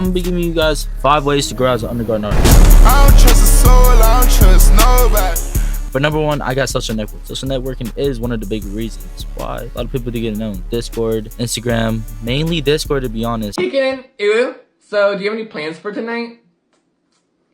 I'm gonna be giving you guys 5 ways to grow as an underground artist. I don't trust a soul, I don't trust nobody. But number 1, I got social networking. Social networking is one of the big reasons why a lot of people do get known. Discord, Instagram, mainly Discord to be honest. Speaking, so do you have any plans for tonight?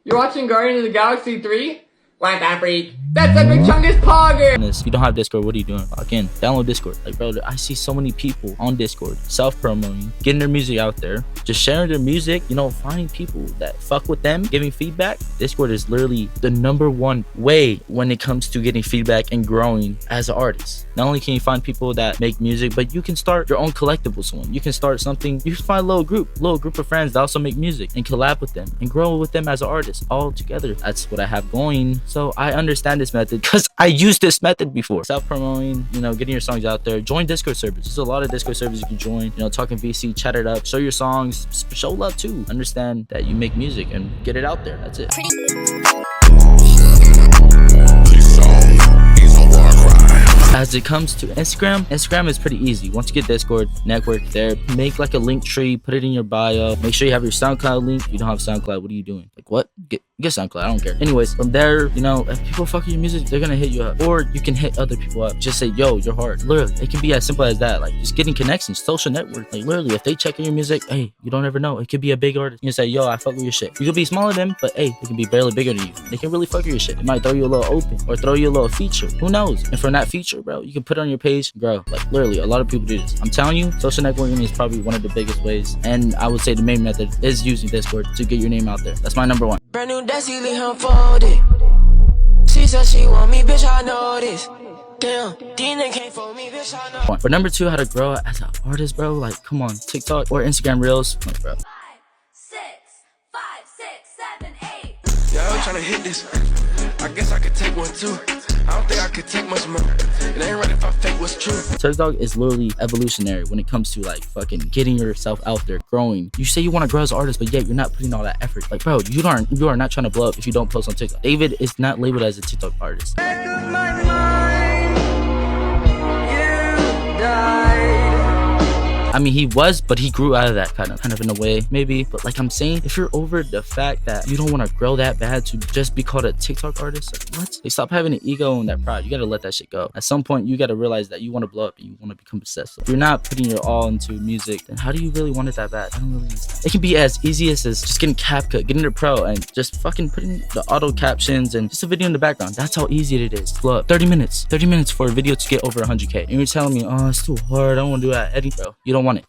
You're watching Guardians of the Galaxy 3? What that freak? That's the big chungus pogger! If you don't have Discord, what are you doing? Again, download Discord. Like, bro, I see so many people on Discord self-promoting, getting their music out there, just sharing their music, you know, finding people that fuck with them, giving feedback. Discord is literally the #1 way when it comes to getting feedback and growing as an artist. Not only can you find people that make music, but you can start your own collectibles one. You can start something, you can find a little group of friends that also make music and collab with them and grow with them as an artist all together. That's what I have going. So I understand this method because I used this method before. Self-promoting, you know, getting your songs out there. Join Discord servers. There's a lot of Discord servers you can join. You know, talking VC, chat it up, show your songs, show love too. Understand that you make music and get it out there. That's it. As it comes to Instagram is pretty easy. Once you get Discord, network there, make like a link tree, put it in your bio. Make sure you have your SoundCloud link. If you don't have SoundCloud, what are you doing? Like, what? Get SoundCloud, I don't care. Anyways, from there, you know, if people fuck with your music, they're gonna hit you up. Or you can hit other people up. Just say, yo, you're hard. Literally, it can be as simple as that. Like, just getting connections, social network. Like, literally, if they check your music, hey, you don't ever know. It could be a big artist. You can say, yo, I fuck with your shit. You could be smaller than them, but hey, they can be barely bigger than you. They can really fuck with your shit. It might throw you a little open or throw you a little feature. Who knows? And from that feature, bro, you can put it on your page, grow. Like, literally, a lot of people do this. I'm telling you, social networking is probably one of the biggest ways. And I would say the main method is using Discord to get your name out there. That's my #1. Brand new Desi leave him folded. She said she want me, bitch, I know this. Damn, Dina came for me, bitch, I know. For #2, how to grow as an artist, bro. Like, come on, TikTok or Instagram Reels. Like, bro. 5, 6, 5, 6, 7, 8. Yeah, I'm trying to hit this. I guess I could take one too. I don't think I could take much more. It ain't right if I fake what's true. TikTok is literally evolutionary when it comes to like fucking getting yourself out there, growing. You say you want to grow as an artist, but yet you're not putting all that effort. Like, bro, you are not trying to blow up if you don't post on TikTok. David is not labeled as a TikTok artist. I mean, he was, but he grew out of that kind of in a way, maybe. But like I'm saying, if you're over the fact that you don't want to grow that bad to just be called a TikTok artist, like what? Like, stop having an ego and that pride. You got to let that shit go. At some point, you got to realize that you want to blow up and you want to become obsessed. If you're not putting your all into music, then how do you really want it that bad? I don't really understand. It can be as easy as just getting CapCut, getting a pro, and just fucking putting the auto captions and just a video in the background. That's how easy it is to blow up. 30 minutes for a video to get over 100K. And you're telling me, oh, it's too hard. I don't want to do that. Eddie, bro, you don't want it.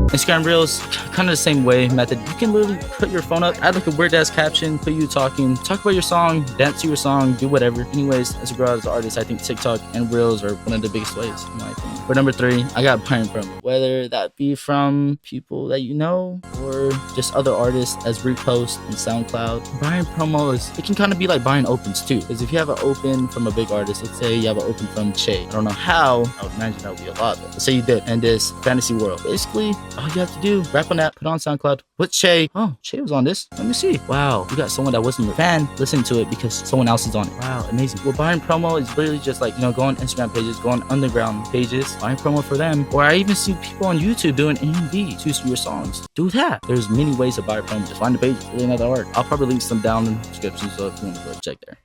Instagram Reels, kind of the same way method. You can literally put your phone up, add like a weird ass caption, put you talk about your song, dance to your song, do whatever. Anyways, as a girl, as an artist, I think TikTok and Reels are one of the biggest ways, in my opinion. For #3, I got buying promo. Whether that be from people that you know or just other artists as reposts and SoundCloud. Buying promo it can kind of be like buying opens too. Because if you have an open from a big artist, let's say you have an open from Che. I don't know how, I would imagine that would be a lot, but let's say you did. And this fantasy world. Basically, all you have to do, rap on that, put on SoundCloud, put Che. Oh, Che was on this. Let me see. Wow, you got someone that wasn't your fan, listen to it because someone else is on it. Wow, amazing. Well, buying promo is literally just like, you know, go on Instagram pages, go on underground pages, buying promo for them. Or I even see people on YouTube doing AMV to your songs. Do that. There's many ways to buy promo. Just find the page. It's really not that hard. I'll probably link some down in the description, so if you want to go check there.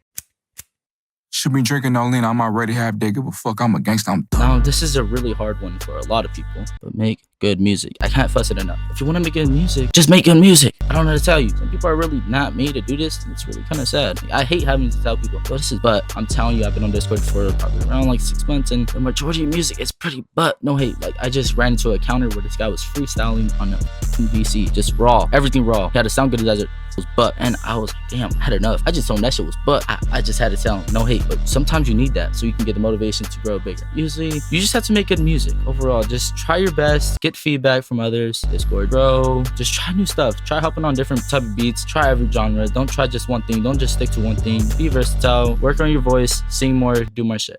Should be drinking no lean. I'm already half dead. Give a fuck. I'm a gangsta. I'm done. Now, this is a really hard one for a lot of people, but make good music. I can't fuss it enough. If you want to make good music, just make good music. I don't know how to tell you. Some people are really not made to do this, and it's really kind of sad. Like, I hate having to tell people, yo, this is but. I'm telling you, I've been on Discord for probably around like 6 months, and the majority of music is pretty but. No hate. Like, I just ran into a counter where this guy was freestyling on a VC, just raw. Everything raw. He had to sound good as it was but, and I was like, damn, I had enough. I just told him that shit was but. I just had to tell him, no hate, but sometimes you need that so you can get the motivation to grow bigger. Usually, you just have to make good music. Overall, just try your best, get feedback from others, Discord, grow, just try new stuff. Try hopping on different type of beats, try every genre. Don't try just one thing. Don't just stick to one thing. Be versatile, work on your voice, sing more, do more shit.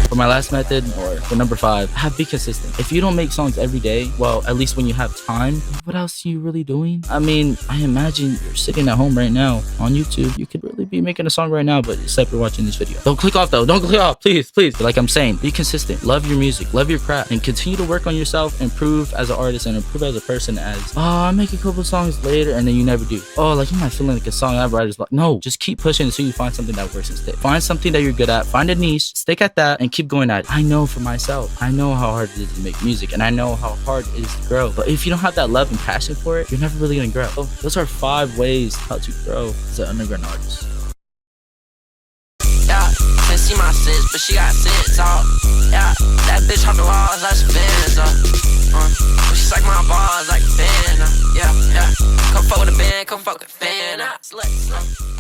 For my last method, or for #5, be consistent. If you don't make songs every day, well, at least when you have time, what else are you really doing? I mean, I imagine you're sitting at home right now on YouTube. You could really literally be making a song right now, but except for watching this video. Don't click off though. Don't click off, please. But like I'm saying, be consistent. Love your music, love your craft, and continue to work on yourself, improve as an artist and improve as a person. As I make a couple songs later and then you never do. Oh, like you might feel like a song I writer's block. No, just keep pushing until you find something that works and stick. Find something that you're good at, find a niche, stick at that, and keep going at it. I know for myself, I know how hard it is to make music, and I know how hard it is to grow. But if you don't have that love and passion for it, you're never really gonna grow. So those are 5 ways how to grow as an underground artist. Yeah, can't see my sis, but she got sense, yeah, that bitch hop the walls like she fans, she suck my balls like a fan, yeah, come fuck with the band, come fuck with the fan,